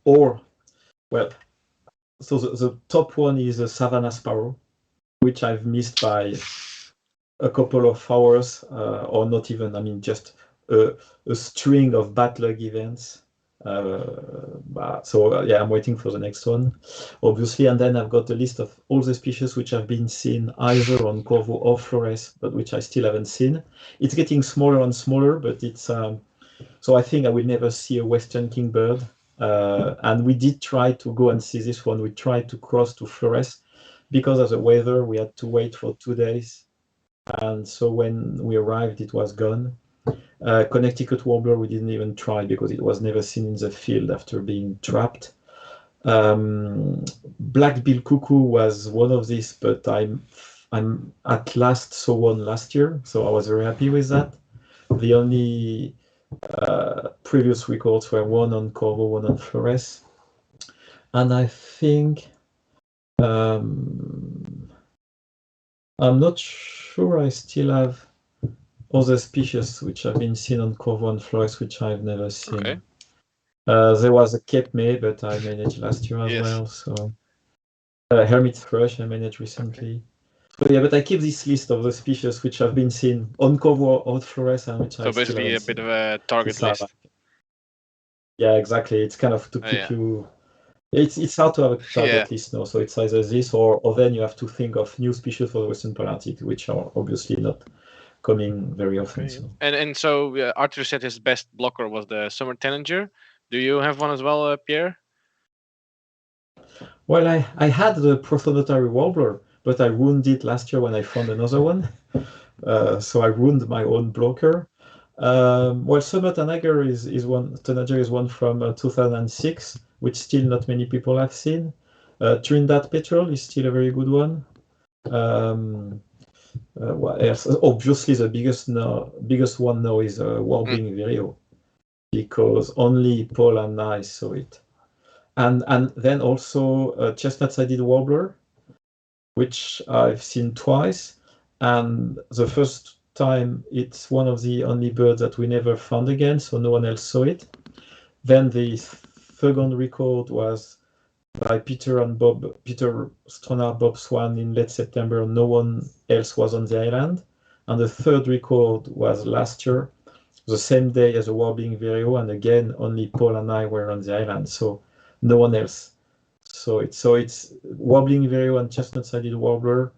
or, well, so the top one is a Savannah Sparrow, which I've missed by a couple of hours, or not even, I mean, just a string of bad luck events. Yeah, I'm waiting for the next one, obviously. And then I've got a list of all the species which have been seen either on Corvo or Flores, but which I still haven't seen. It's getting smaller and smaller, but it's so I think I will never see a Western kingbird. And we did try to go and see this one. We tried to cross to Flores. Because of the weather, we had to wait for 2 days. And so when we arrived, it was gone. Connecticut warbler, we didn't even try because it was never seen in the field after being trapped. Black-billed cuckoo was one of these, but I'm at last saw one last year, so I was very happy with that. The only previous records were one on Corvo, one on Flores. And I think I'm not sure I still have other species which have been seen on Corvo and Flores, which I've never seen. Okay. There was a Cape May, but I managed last year as well. So hermit thrush I managed recently. So yeah, but I keep this list of the species which have been seen on Corvo or Flores, and which so I still basically haven't a bit seen. of a target list. Yeah, exactly. It's kind of to keep you. It's hard to have a target list now, so it's either this or then you have to think of new species for the Western Polarctic, which are obviously not coming very often. Okay. So. And so Arthur said his best blocker was the summer tanager. Do you have one as well, Pierre? Well, I had the Prothonotary warbler, but I ruined it last year when I found another one. So I ruined my own blocker. Well, summer tanager is one from 2006, which still not many people have seen. Trinidad petrel is still a very good one. What else? Obviously, the biggest one now is Warbling Vireo, because only Paul and I saw it. And then also chestnut-sided warbler, which I've seen twice. And the first time, it's one of the only birds that we never found again, so no one else saw it. Then the second record was by Peter Stronach, Bob Swan in late September. No one else was on the island. And the third record was last year, the same day as the Warbling Vireo, and again only Paul and I were on the island, so no one else. So it's Warbling Vireo and chestnut-sided warbler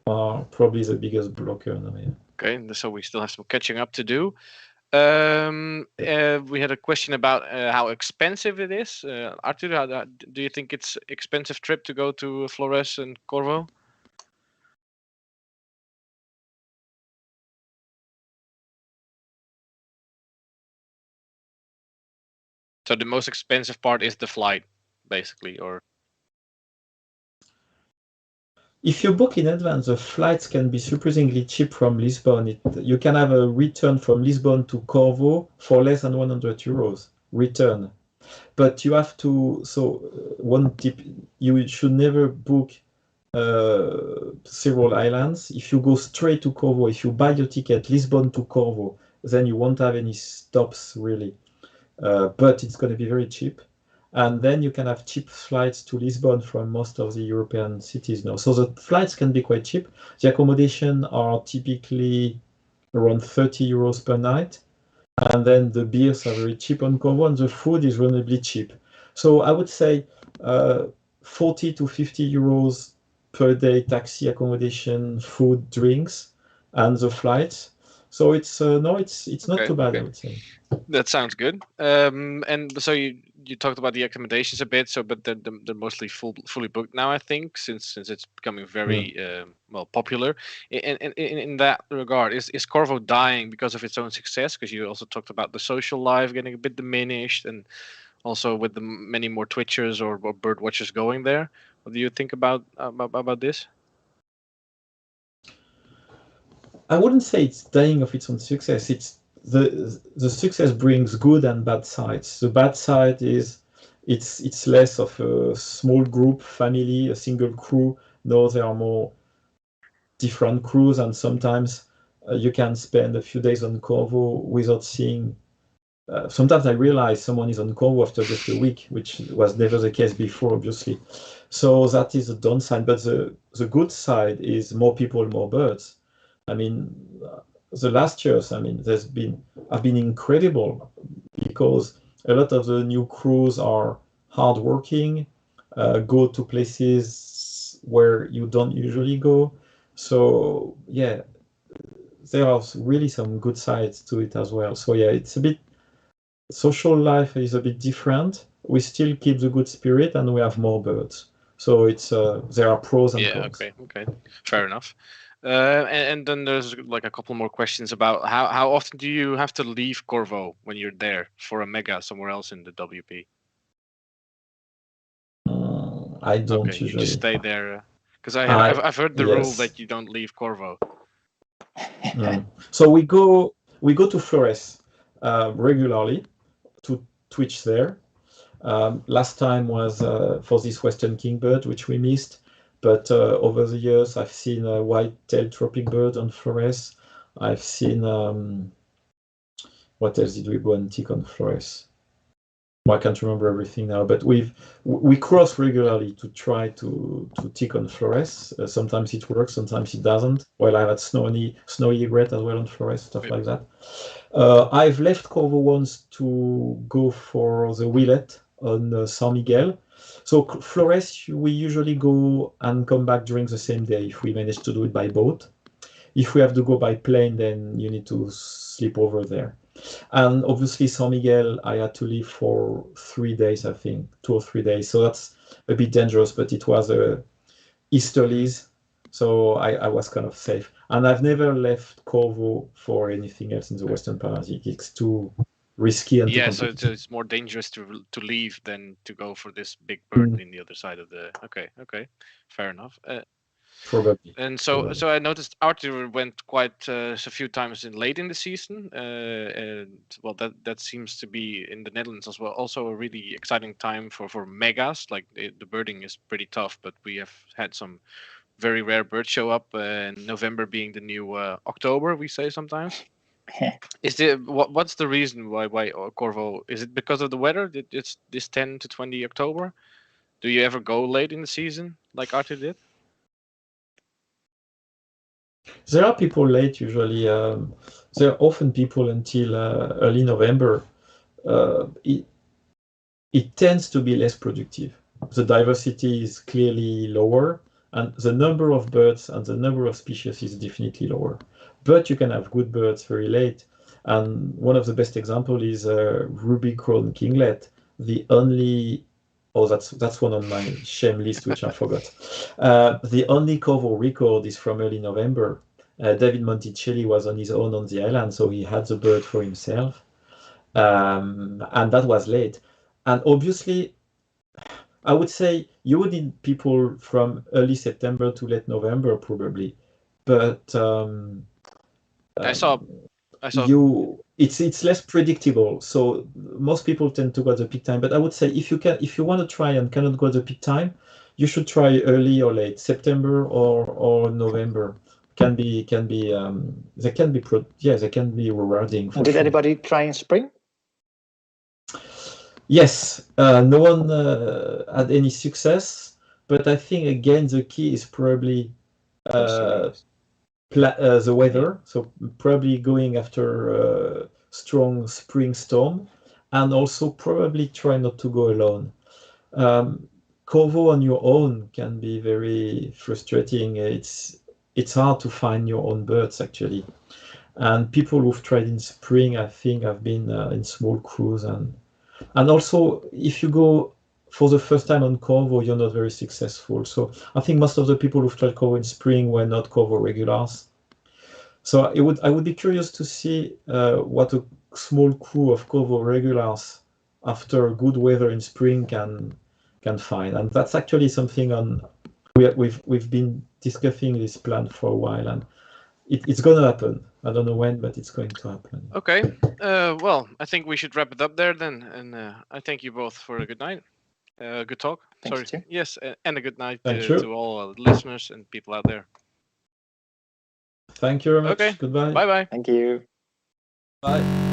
are probably the biggest blocker now. Yeah. Okay, so we still have some catching up to do. We had a question about how expensive it is. Arthur, do you think it's expensive trip to go to Flores and Corvo? So the most expensive part is the flight, basically, or? If you book in advance, the flights can be surprisingly cheap from Lisbon. You can have a return from Lisbon to Corvo for less than 100 euros return. But you have to, so one tip, you should never book several islands. If you go straight to Corvo, if you buy your ticket Lisbon to Corvo, then you won't have any stops really. But it's going to be very cheap. And then you can have cheap flights to Lisbon from most of the European cities now. So the flights can be quite cheap. The accommodation are typically around 30 euros per night. And then the beers are very cheap on Corvo, and the food is reasonably cheap. So I would say 40 to 50 euros per day taxi accommodation, food, drinks, and the flights. So it's it's not too bad, I would say. That sounds good. And so you talked about the accommodations a bit. So, but they're mostly fully booked now, I think, since it's becoming very well popular. In that regard, is Corvo dying because of its own success? Because you also talked about the social life getting a bit diminished, and also with the many more Twitchers or bird watchers going there. What do you think about this? I wouldn't say it's dying of its own success. It's the success brings good and bad sides. The bad side is it's less of a small group family, a single crew. No, there are more different crews, and sometimes you can spend a few days on Corvo without seeing sometimes I realize someone is on Corvo after just a week, which was never the case before, obviously. So that is a downside. But the good side is more people, more birds. I mean, the last years, I mean, have been incredible because a lot of the new crews are hardworking, go to places where you don't usually go. So yeah, there are really some good sides to it as well. So yeah, it's a bit social life is a bit different. We still keep the good spirit and we have more birds. So it's there are pros and cons. Okay, fair enough. And then there's like a couple more questions about how often do you have to leave Corvo when you're there for a mega somewhere else in the WP? I don't Okay, usually. you just stay there because I've heard the rule Yes. that you don't leave Corvo. So we go to Flores regularly to twitch there. Last time was for this Western Kingbird, which we missed. But over the years, I've seen a white-tailed tropic bird on Flores. I've seen what else did we go and tick on Flores? Well, I can't remember everything now, but we cross regularly to try to tick on Flores. Sometimes it works, sometimes it doesn't. Well, I had snowy egret as well on Flores, stuff like that. I've left Corvo once to go for the Willet on San Miguel. So Flores, we usually go and come back during the same day if we manage to do it by boat. If we have to go by plane, then you need to sleep over there. And obviously San Miguel, I had to leave for 3 days, I think, 2 or 3 days. So that's a bit dangerous, but it was easterlies, so I was kind of safe. And I've never left Corvo for anything else in the Western Pacific. It's too risky and too so complicated. it's more dangerous to leave than to go for this big bird in the other side of the. Okay, fair enough. Probably. And so I noticed Arthur went quite a few times late in the season, and well, that seems to be in the Netherlands as well. Also a really exciting time for megas. Like the birding is pretty tough, but we have had some very rare birds show up. November being the new October, we say sometimes. Is what's the reason why Corvo? Is it because of the weather? It's this 10 to 20 October. Do you ever go late in the season like Arthur did? There are people late usually. There are often people until early November. It tends to be less productive. The diversity is clearly lower, and the number of birds and the number of species is definitely lower. But you can have good birds very late. And one of the best examples is ruby-crowned kinglet, the only. Oh, that's one on my shame list, which I forgot. The only Corvo record is from early November. David Monticelli was on his own on the island, so he had the bird for himself. And that was late. And obviously, I would say you would need people from early September to late November, probably. But I saw. It's less predictable. So most people tend to go at the peak time. But I would say if you want to try and cannot go at the peak time, you should try early or late September or November. They can be rewarding. Did anybody try in spring? Yes, no one had any success, but I think again the key is probably the weather. So probably going after a strong spring storm, and also probably try not to go alone. Corvo on your own can be very frustrating. It's hard to find your own birds actually, and people who've tried in spring, I think, have been in small crews and also, if you go for the first time on Corvo, you're not very successful. So I think most of the people who've tried Corvo in spring were not Corvo regulars. So I would be curious to see what a small crew of Corvo regulars after good weather in spring can find. And that's actually something we've been discussing this plan for a while, and it's going to happen. I don't know when, but it's going to happen. Okay. Well, I think we should wrap it up there then. And I thank you both for a good night. Good talk. Thanks, Sorry. Yes, and a good night to all listeners and people out there. Thank you very much. Okay. Goodbye. Bye-bye. Thank you. Bye.